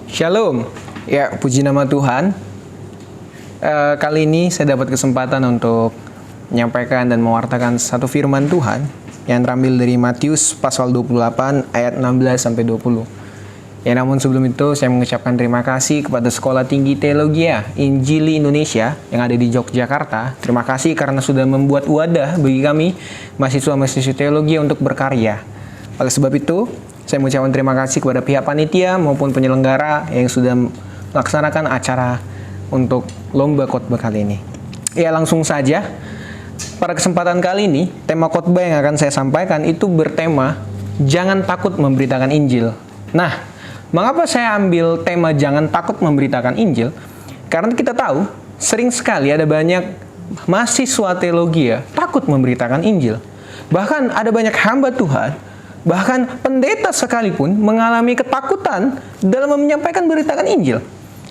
Shalom, ya puji nama Tuhan. Kali ini saya dapat kesempatan untuk menyampaikan dan mewartakan satu firman Tuhan yang terambil dari Matius pasal 28 ayat 16 sampai 20. Ya, namun sebelum itu saya mengucapkan terima kasih kepada Sekolah Tinggi Teologi Injili Indonesia yang ada di Yogyakarta. Terima kasih karena sudah membuat wadah bagi kami mahasiswa-mahasiswa teologi untuk berkarya. Oleh sebab itu, saya mengucapkan terima kasih kepada pihak panitia maupun penyelenggara yang sudah melaksanakan acara untuk lomba khotbah kali ini. Ya, langsung saja. Pada kesempatan kali ini, tema khotbah yang akan saya sampaikan itu bertema Jangan Takut Memberitakan Injil. Nah, mengapa saya ambil tema jangan takut memberitakan Injil? Karena kita tahu, sering sekali ada banyak mahasiswa teologi takut memberitakan Injil. Bahkan ada banyak hamba Tuhan, bahkan pendeta sekalipun mengalami ketakutan dalam menyampaikan beritakan Injil.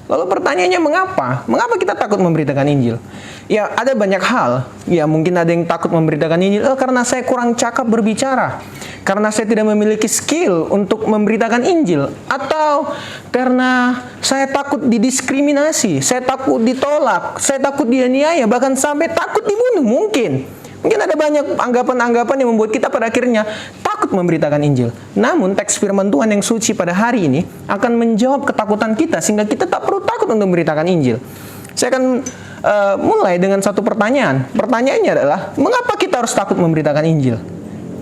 Lalu pertanyaannya mengapa? Mengapa kita takut memberitakan Injil? Ya, ada banyak hal. Ya, mungkin ada yang takut memberitakan Injil karena saya kurang cakap berbicara. Karena saya tidak memiliki skill untuk memberitakan Injil. Atau karena saya takut didiskriminasi, saya takut ditolak, saya takut dianiaya, bahkan sampai takut dibunuh mungkin. Mungkin ada banyak anggapan-anggapan yang membuat kita pada akhirnya takut memberitakan Injil. Namun teks firman Tuhan yang suci pada hari ini akan menjawab ketakutan kita sehingga kita tak perlu takut untuk memberitakan Injil. Saya akan mulai dengan satu pertanyaan. Pertanyaannya adalah, mengapa kita harus takut memberitakan Injil?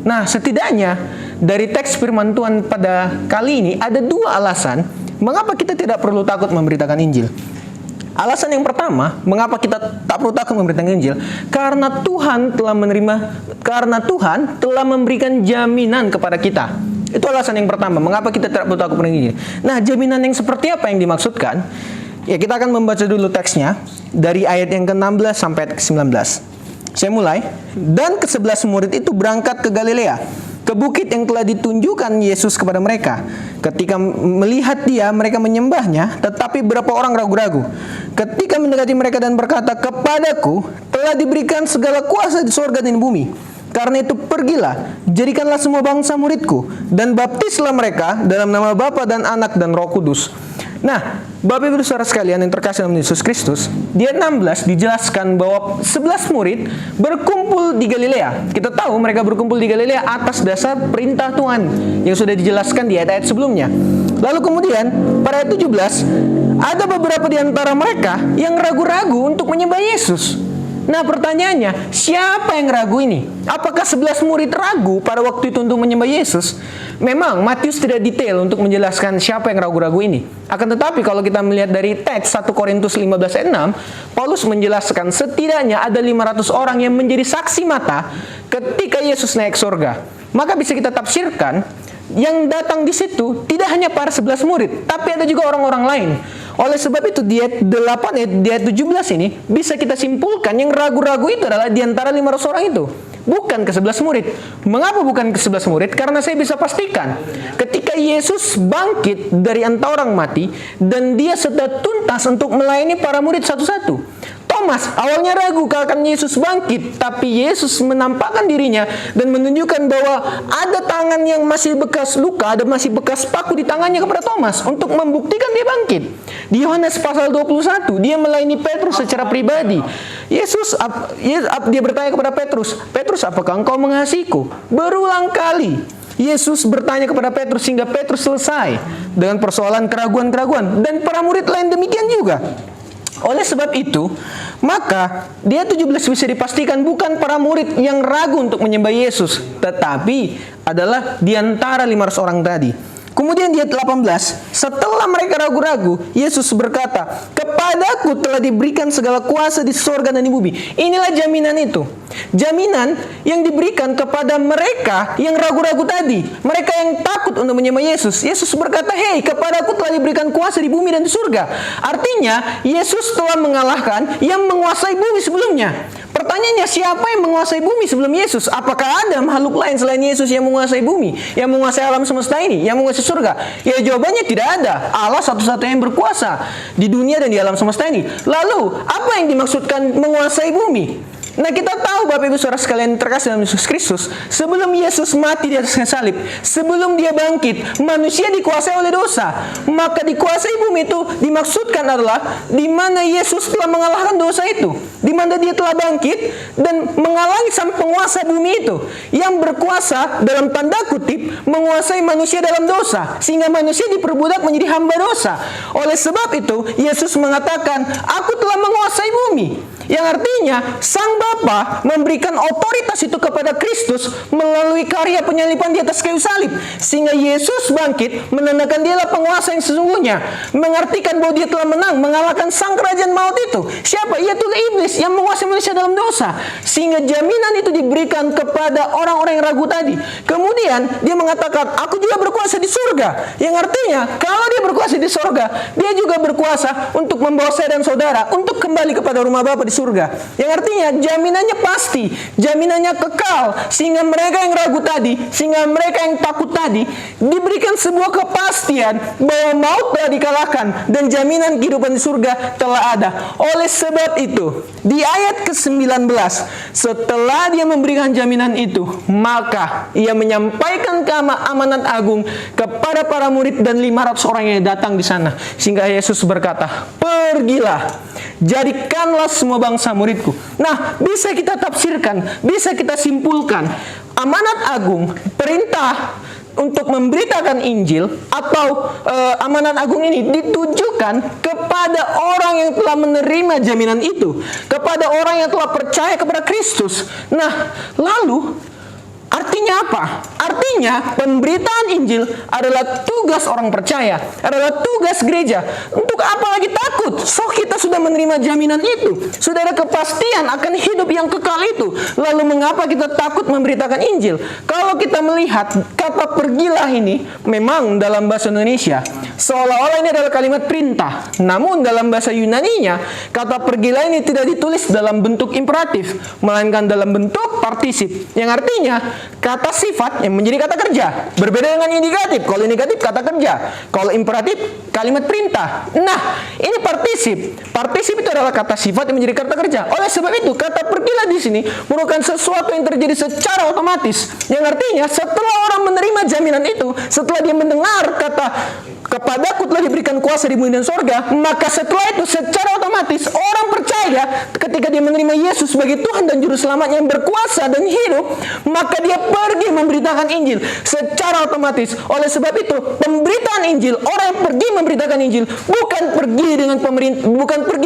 Nah, setidaknya dari teks firman Tuhan pada kali ini ada dua alasan mengapa kita tidak perlu takut memberitakan Injil. Alasan yang pertama, mengapa kita tak perlu takut memberitakan Injil? Karena Tuhan telah memberikan jaminan kepada kita. Itu alasan yang pertama, mengapa kita tidak perlu takut memberitakan Injil. Nah, jaminan yang seperti apa yang dimaksudkan? Ya, kita akan membaca dulu teksnya dari ayat yang ke-16 sampai ayat ke-19. Saya mulai. Dan ke-11 murid itu berangkat ke Galilea, ke bukit yang telah ditunjukkan Yesus kepada mereka. Ketika melihat dia, mereka menyembahnya, tetapi beberapa orang ragu-ragu. Ketika mendekati mereka dan berkata, "Kepadaku telah diberikan segala kuasa di surga dan di bumi. Karena itu pergilah, jadikanlah semua bangsa muridku, dan baptislah mereka dalam nama Bapa dan Anak dan Roh Kudus." Nah, Bapak Ibu Saudara sekalian yang terkasih dalam Yesus Kristus, di ayat 16 dijelaskan bahwa 11 murid berkumpul di Galilea. Kita tahu mereka berkumpul di Galilea atas dasar perintah Tuhan yang sudah dijelaskan di ayat-ayat sebelumnya. Lalu kemudian pada ayat 17 ada beberapa di antara mereka yang ragu-ragu untuk menyembah Yesus. Nah, pertanyaannya, siapa yang ragu ini? Apakah 11 murid ragu pada waktu itu untuk menyembah Yesus? Memang Matius tidak detail untuk menjelaskan siapa yang ragu-ragu ini. Akan tetapi kalau kita melihat dari teks 1 Korintus 15 ayat 6, Paulus menjelaskan setidaknya ada 500 orang yang menjadi saksi mata ketika Yesus naik surga. Maka bisa kita tafsirkan, yang datang di situ tidak hanya para 11 murid, tapi ada juga orang-orang lain. Oleh sebab itu di ayat 8, di ayat 17 ini bisa kita simpulkan yang ragu-ragu itu adalah di antara 500 orang itu, bukan ke-11 murid. Mengapa bukan ke-11 murid? Karena saya bisa pastikan ketika Yesus bangkit dari antara orang mati dan dia sudah tuntas untuk melayani para murid satu-satu. Thomas awalnya ragu akan Yesus bangkit, tapi Yesus menampakkan dirinya dan menunjukkan bahwa ada tangan yang masih bekas luka, ada masih bekas paku di tangannya kepada Thomas untuk membuktikan dia bangkit. Di Yohanes pasal 21, dia melayani Petrus secara pribadi. Dia bertanya kepada Petrus, "Petrus, apakah engkau mengasihiku?" Berulang kali Yesus bertanya kepada Petrus sehingga Petrus selesai dengan persoalan keraguan-keraguan, dan para murid lain demikian juga. Oleh sebab itu, maka dia 17 bisa dipastikan bukan para murid yang ragu untuk menyembah Yesus, tetapi adalah di antara 500 orang tadi. Kemudian di ayat 18, setelah mereka ragu-ragu, Yesus berkata, "Kepadaku telah diberikan segala kuasa di surga dan di bumi." Inilah jaminan itu. Jaminan yang diberikan kepada mereka yang ragu-ragu tadi. Mereka yang takut untuk menyembah Yesus. Yesus berkata, "Hei, kepadaku telah diberikan kuasa di bumi dan di surga." Artinya, Yesus telah mengalahkan yang menguasai bumi sebelumnya. Pertanyaannya, siapa yang menguasai bumi sebelum Yesus? Apakah ada makhluk lain selain Yesus yang menguasai bumi, yang menguasai alam semesta ini, yang menguasai surga? Ya, jawabannya tidak ada. Allah satu-satunya yang berkuasa di dunia dan di alam semesta ini. Lalu, apa yang dimaksudkan menguasai bumi? Nah, kita tahu Bapak Ibu Saudara sekalian terkasih dalam Yesus Kristus, sebelum Yesus mati di atas kayu salib, sebelum dia bangkit, manusia dikuasai oleh dosa. Maka dikuasai bumi itu dimaksudkan adalah di mana Yesus telah mengalahkan dosa itu, di mana dia telah bangkit dan menghalangi sang penguasa bumi itu yang berkuasa dalam tanda kutip menguasai manusia dalam dosa, sehingga manusia diperbudak menjadi hamba dosa. Oleh sebab itu, Yesus mengatakan, "Aku telah menguasai bumi." Yang artinya, Sang Bapa memberikan otoritas itu kepada Kristus melalui karya penyaliban di atas kayu salib. Sehingga Yesus bangkit, menandakan dialah penguasa yang sesungguhnya. Mengartikan bahwa dia telah menang, mengalahkan sang kerajaan maut itu. Siapa? Yaitu iblis yang menguasai manusia dalam dosa. Sehingga jaminan itu diberikan kepada orang-orang yang ragu tadi. Kemudian, dia mengatakan, "Aku juga berkuasa di surga." Yang artinya, kalau dia berkuasa di surga, dia juga berkuasa untuk membawa saya dan saudara untuk kembali kepada rumah Bapa di surga. Yang artinya jaminannya pasti, jaminannya kekal, sehingga mereka yang ragu tadi, sehingga mereka yang takut tadi diberikan sebuah kepastian bahwa maut telah dikalahkan dan jaminan kehidupan di surga telah ada. Oleh sebab itu, di ayat ke-19, setelah dia memberikan jaminan itu, maka ia menyampaikan amanat agung kepada para murid dan 500 orang yang datang di sana. Sehingga Yesus berkata, "Pergilah, jadikanlah semua bangsa muridku." Nah, bisa kita tafsirkan, bisa kita simpulkan, amanat agung, perintah untuk memberitakan Injil atau amanat agung ini ditujukan kepada orang yang telah menerima jaminan itu, kepada orang yang telah percaya kepada Kristus. Nah, lalu artinya apa? Artinya pemberitaan Injil adalah tugas orang percaya, adalah tugas gereja. Untuk apa lagi takut? So kita sudah menerima jaminan itu, sudah ada kepastian akan hidup yang kekal itu. Lalu mengapa kita takut memberitakan Injil? Kalau kita melihat kata "pergilah" ini memang dalam bahasa Indonesia seolah-olah ini adalah kalimat perintah. Namun dalam bahasa Yunaninya kata "pergilah" ini tidak ditulis dalam bentuk imperatif, melainkan dalam bentuk partisip. Yang artinya kata sifat yang menjadi kata kerja. Berbeda dengan indikatif. Kalau indikatif kata kerja, kalau imperatif kalimat perintah. Nah, ini partisip. Partisip itu adalah kata sifat yang menjadi kata kerja. Oleh sebab itu, kata "pergilah" di sini merupakan sesuatu yang terjadi secara otomatis. Yang artinya setelah orang menerima jaminan itu, setelah dia mendengar kata "Kepadaku telah diberikan kuasa di bumi dan sorga", maka setelah itu secara otomatis orang percaya ketika dia menerima Yesus sebagai Tuhan dan Juru Selamat yang berkuasa dan hidup, maka dia pergi memberitakan Injil secara otomatis. Oleh sebab itu, pemberitaan Injil, orang yang pergi memberitakan Injil bukan pergi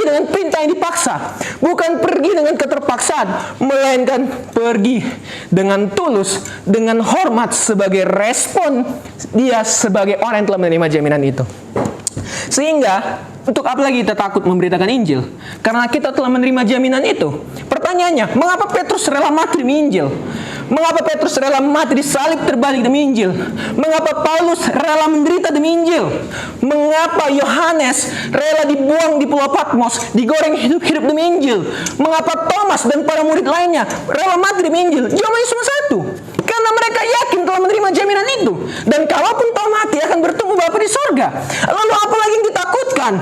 dengan perintah yang dipaksa, bukan pergi dengan keterpaksaan, melainkan pergi dengan tulus, dengan hormat sebagai respon dia sebagai orang yang telah menerima jaminan itu. Sehingga untuk apa lagi kita takut memberitakan Injil? Karena kita telah menerima jaminan itu. Pertanyaannya, mengapa Petrus rela mati demi Injil? Mengapa Petrus rela mati disalib terbalik demi Injil? Mengapa Paulus rela menderita demi Injil? Mengapa Yohanes rela dibuang di Pulau Patmos, digoreng hidup-hidup demi Injil? Mengapa Thomas dan para murid lainnya rela mati demi Injil? Jawabannya cuma satu, karena mereka yakin telah menerima jaminan itu. Dan kalaupun toh mati akan bertemu Bapa di sorga. Lalu apa lagi yang ditakutkan?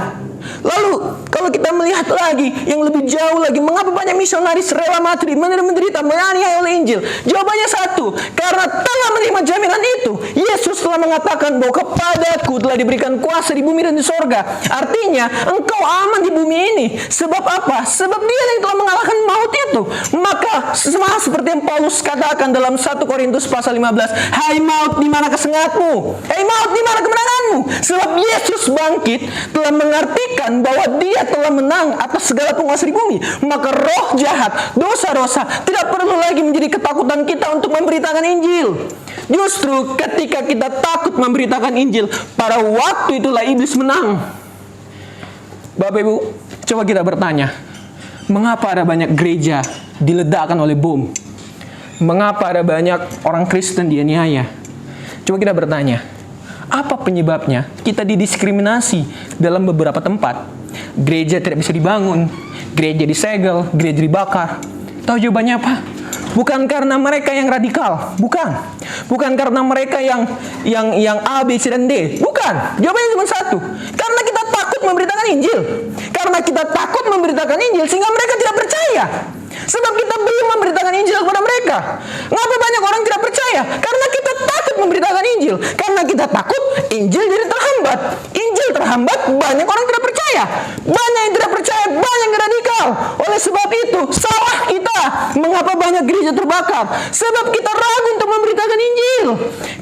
Lalu kalau kita melihat lagi yang lebih jauh lagi, mengapa banyak misionaris rela mati, menderita, menganiaya oleh Injil? Jawabannya satu, karena telah menerima jaminan itu. Yesus telah mengatakan bahwa "Kepadaku telah diberikan kuasa di bumi dan di sorga". Artinya engkau aman di bumi ini. Sebab apa? Sebab Dia yang telah mengalahkan maut itu. Maka sama seperti yang Paulus katakan dalam 1 Korintus pasal 15, "Hai maut, di mana kesengatmu? Hai maut, di mana kemenanganmu?" Sebab Yesus bangkit telah mengartikan bahwa Dia telah menang atas segala penguasa di bumi. Maka roh jahat, dosa-dosa tidak perlu lagi menjadi ketakutan kita untuk memberitakan Injil. Justru ketika kita takut memberitakan Injil, pada waktu itulah iblis menang. Bapak Ibu, coba kita bertanya, mengapa ada banyak gereja diledakkan oleh bom? Mengapa ada banyak orang Kristen dianiaya? Coba kita bertanya, apa penyebabnya kita didiskriminasi dalam beberapa tempat? Gereja tidak bisa dibangun, gereja disegel, gereja dibakar. Tahu jawabannya apa? Bukan karena mereka yang radikal, bukan. Bukan karena mereka yang A, B, C, dan D, bukan. Jawabannya cuma satu, karena kita takut memberitakan Injil. Karena kita takut memberitakan Injil sehingga mereka tidak percaya. Sebab kita belum memberitakan Injil kepada mereka. Ngapa banyak orang tidak percaya? Karena kita takut memberitakan Injil. Karena kita takut Injil jadi terhambat. Injil terhambat, banyak orang tidak percaya. Banyak yang tidak percaya, banyak yang radikal. Oleh sebab itu, salah kita. Mengapa banyak gereja terbakar? Sebab kita ragu untuk memberitakan Injil.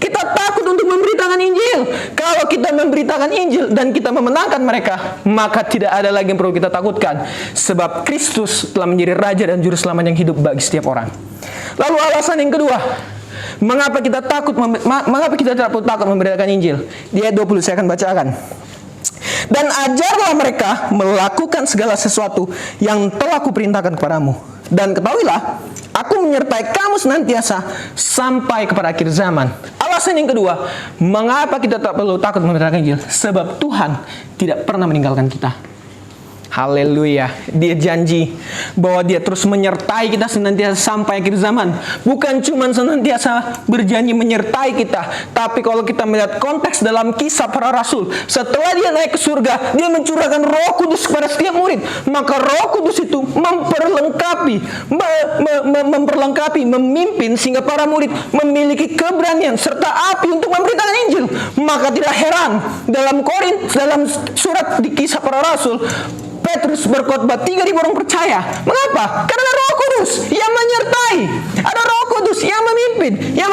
Kita takut untuk memberitakan Injil. Kalau kita memberitakan Injil dan kita memenangkan mereka, maka tidak ada lagi yang perlu kita takutkan. Sebab Kristus telah menjadi Raja dan Juru Selamat yang hidup bagi setiap orang. Lalu alasan yang kedua, mengapa kita tidak perlu takut memberitakan Injil? Di ayat 20 saya akan bacakan. Dan ajarlah mereka melakukan segala sesuatu yang telah kuperintahkan kepadamu. Dan ketahuilah, aku menyertai kamu senantiasa sampai kepada akhir zaman. Alasan yang kedua, mengapa kita tak perlu takut memberitakan Injil? Sebab Tuhan tidak pernah meninggalkan kita. Haleluya. Dia janji bahwa dia terus menyertai kita senantiasa sampai akhir zaman. Bukan cuma senantiasa berjanji menyertai kita, tapi kalau kita melihat konteks dalam kisah para rasul, setelah dia naik ke surga, dia mencurahkan Roh Kudus kepada setiap murid. Maka Roh Kudus itu memperlengkapi, memimpin sehingga para murid memiliki keberanian serta api untuk memberitakan Injil. Maka tidak heran dalam surat di kisah para rasul, Petrus berkhotbah 3.000 orang percaya. Mengapa? Karena Roh Kudus yang menyertai. Ada Roh Kudus yang memimpin, yang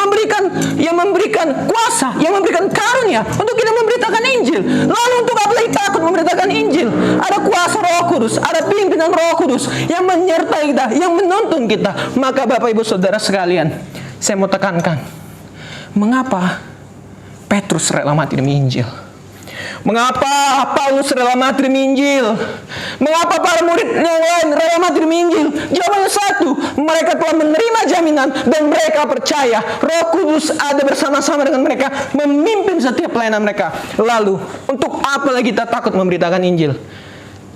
memberikan kuasa, yang memberikan karunia untuk kita memberitakan Injil. Lalu untuk apa lagi takut memberitakan Injil? Ada kuasa Roh Kudus, ada pimpinan Roh Kudus yang menyertai kita, yang menuntun kita. Maka Bapak Ibu Saudara sekalian, saya mau tekankan, mengapa Petrus rela mati demi Injil? Mengapa Paulus rela mati demi Injil? Mengapa para murid yang lain rela mati demi Injil? Jawabannya satu, mereka telah menerima jaminan dan mereka percaya Roh Kudus ada bersama-sama dengan mereka, memimpin setiap pelayanan mereka. Lalu, untuk apa lagi kita takut memberitakan Injil?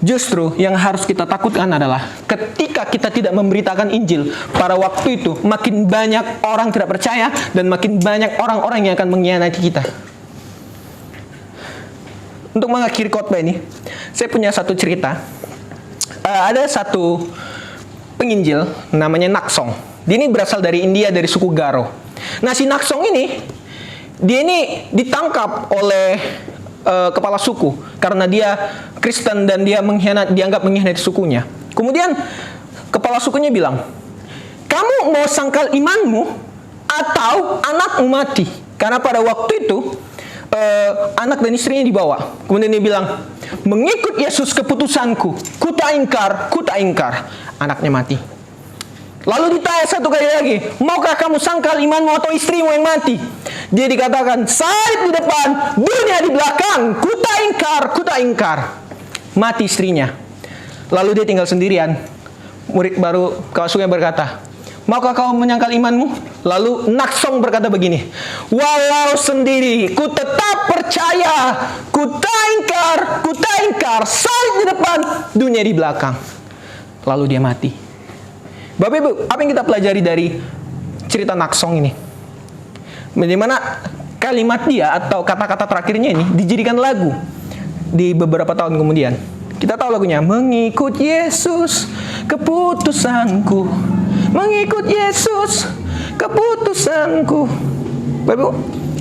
Justru yang harus kita takutkan adalah ketika kita tidak memberitakan Injil pada waktu itu, makin banyak orang tidak percaya dan makin banyak orang-orang yang akan mengkhianati kita. Untuk mengakhiri khotbah ini, saya punya satu cerita. Ada satu penginjil namanya Naksong. Dia ini berasal dari India, dari suku Garo. Nah, si Naksong ini, dia ini ditangkap oleh kepala suku karena dia Kristen dan dia dianggap mengkhianati sukunya. Kemudian kepala sukunya bilang, "Kamu mau sangkal imanmu atau anakmu mati?" Karena pada waktu itu anak dan istrinya dibawa. Kemudian dia bilang, "Mengikut Yesus keputusanku, kuta ingkar." Anaknya mati. Lalu ditanya satu kali lagi, "Maukah kamu sangkal imanmu atau istrimu yang mati?" Dia dikatakan, "Salib di depan, dunia di belakang, kuta ingkar." Mati istrinya. Lalu dia tinggal sendirian. Murid baru kawannya berkata, "Maukah kau menyangkal imanmu?" Lalu Naksong berkata begini, "Walau sendiri, ku tetap percaya, kuta ingkar, salib di depan, dunia di belakang." Lalu dia mati. Bapak Ibu, apa yang kita pelajari dari cerita Naksong ini? Bagaimana kalimat dia atau kata-kata terakhirnya ini dijadikan lagu di beberapa tahun kemudian. Kita tahu lagunya, "Mengikut Yesus keputusanku, mengikut Yesus keputusanku." Bapak Ibu,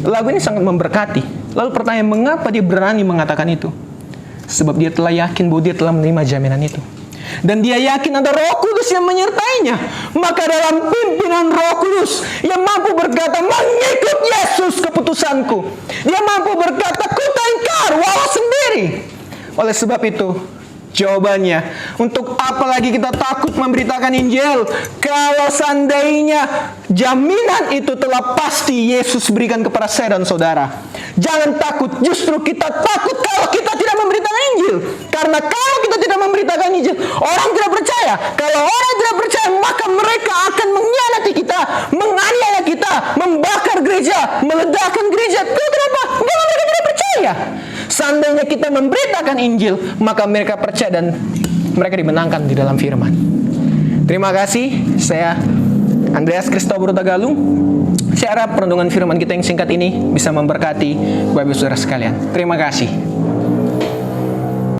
lagu ini sangat memberkati. Lalu pertanyaan, mengapa dia berani mengatakan itu? Sebab dia telah yakin bahwa dia telah menerima jaminan itu. Dan dia yakin ada Roh Kudus yang menyertainya. Maka dalam pimpinan Roh Kudus, ia mampu berkata, "Mengikut Yesus keputusanku." Dia mampu berkata, "Kuta ingkar walau sendiri." Oleh sebab itu, jawabannya, untuk apa lagi kita takut memberitakan Injil? Kalau seandainya jaminan itu telah pasti Yesus berikan kepada saya dan saudara. Jangan takut, justru kita takut kalau kita tidak memberitakan Injil. Karena kalau kita tidak memberitakan Injil, orang tidak percaya. Kalau orang tidak percaya, maka mereka akan mengkhianati kita, menganiaya kita, membakar gereja, meledakkan gereja. Kenapa? Karena mereka tidak percaya. Seandainya kita memberitakan Injil, maka mereka percaya dan mereka dimenangkan di dalam firman. Terima kasih. Saya Andreas Christopher Tagalung. Saya harap perenungan firman kita yang singkat ini bisa memberkati Bapak Ibu Saudara sekalian. Terima kasih.